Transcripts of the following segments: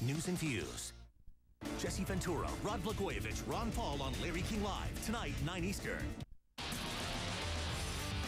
News and Views. Jesse Ventura, Rod Blagojevich, Ron Paul on Larry King Live, tonight, 9 Eastern.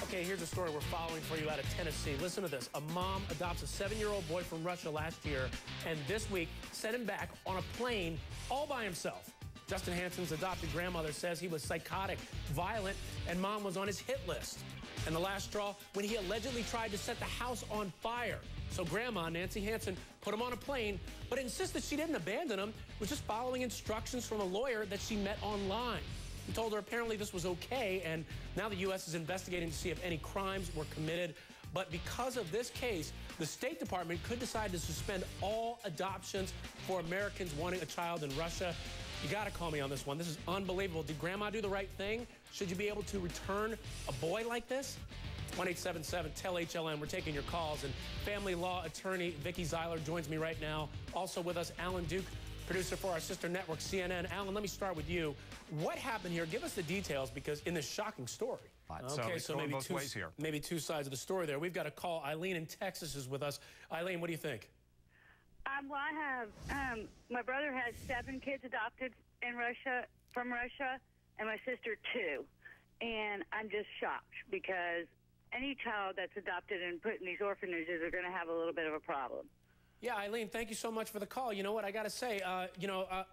Okay, here's a story we're following for you out of Tennessee. Listen to this. A mom adopts a 7-year-old boy from Russia last year, and this week sent him back on a plane all by himself. Justin Hansen's adopted grandmother says he was psychotic, violent, and mom was on his hit list. And the last straw, when he allegedly tried to set the house on fire. So Grandma, Nancy Hansen, put him on a plane, but insisted she didn't abandon him, was just following instructions from a lawyer that she met online. He told her apparently this was okay, and now the U.S. is investigating to see if any crimes were committed. But because of this case, the State Department could decide to suspend all adoptions for Americans wanting a child in Russia. You got to call me on this one. This is unbelievable. Did Grandma do the right thing? Should you be able to return a boy like this? 1-877-TEL-HLN. We're taking your calls. And family law attorney Vikki Ziegler joins me right now. Also with us, Alan Duke, producer for our sister network, CNN. Alan, let me start with you. What happened here? Give us the details, because in this shocking story. Okay, so maybe both ways here. Maybe two sides of the story there. We've got a call. Eileen in Texas is with us. Eileen, what do you think? Well, I have, my brother has 7 kids adopted in Russia, from Russia, and my sister 2. And I'm just shocked, because any child that's adopted and put in these orphanages are going to have a little bit of a problem. Yeah, Eileen, thank you so much for the call. You know what, I got to say,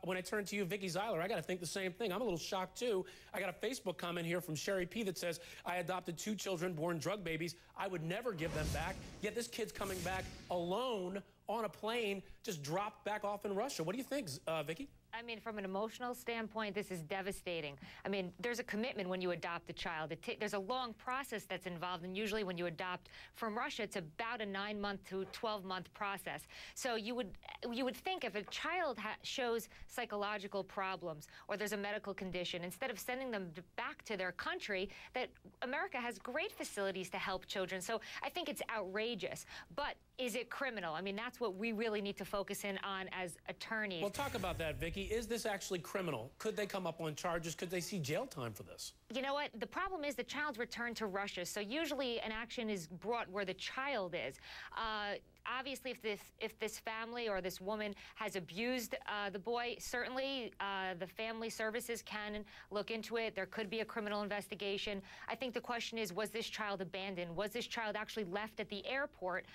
when I turn to you, Vikki Ziegler, I got to think the same thing. I'm a little shocked, too. I got a Facebook comment here from Sherry P. that says, I adopted 2 children born drug babies. I would never give them back, yet this kid's coming back alone on a plane, just dropped back off in Russia. What do you think, Vikki? I mean, from an emotional standpoint, this is devastating. I mean, there's a commitment when you adopt a child. There's a long process that's involved, and usually when you adopt from Russia, it's about a 9-month to 12-month process. So you would think if a child shows psychological problems or there's a medical condition, instead of sending them back to their country, that America has great facilities to help children. So I think it's outrageous. But is it criminal? I mean, that's what we really need to focus in on as attorneys. Well, talk about that, Vikki. Is this actually criminal? Could they come up on charges? Could they see jail time for this? You know what? The problem is the child's returned to Russia, so usually an action is brought where the child is. Obviously, if this family or this woman has abused the boy, certainly the family services can look into it. There could be a criminal investigation. I think the question is, was this child abandoned? Was this child actually left at the airport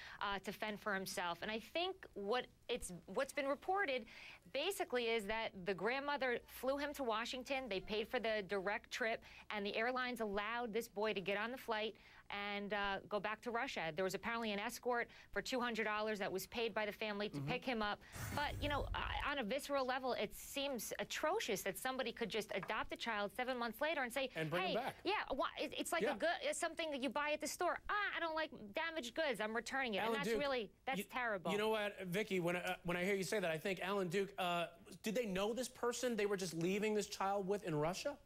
to fend for himself? And I think what's been reported basically is that the grandmother flew him to Washington. They paid for the direct trip, and the airlines allowed this boy to get on the flight and go back to Russia. There was apparently an escort for $200 that was paid by the family to pick him up. But, you know, on a visceral level, it seems atrocious that somebody could just adopt a child 7 months later and say, and bring hey, him back. Yeah, it's like it's something that you buy at the store. I don't like damaged goods. I'm returning it. Alan And Duke, that's terrible. You know what, Vikki, when I hear you say that, I think, Alan Duke, did they know this person they were just leaving this child with in Russia?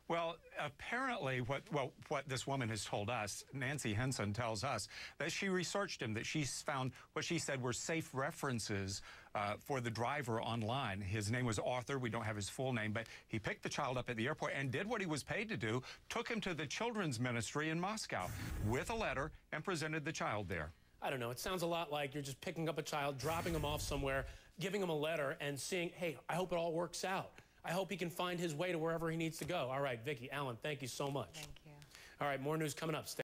Well, apparently what this woman has told us, Nancy Henson tells us, that she researched him, that she's found what she said were safe references for the driver online. His name was Arthur. We don't have his full name, but he picked the child up at the airport and did what he was paid to do, took him to the children's ministry in Moscow with a letter and presented the child there. I don't know. It sounds a lot like you're just picking up a child, dropping him off somewhere, giving him a letter, and seeing, hey, I hope it all works out. I hope he can find his way to wherever he needs to go. All right, Vikki, Alan, thank you so much. Thank you. All right, more news coming up. Stay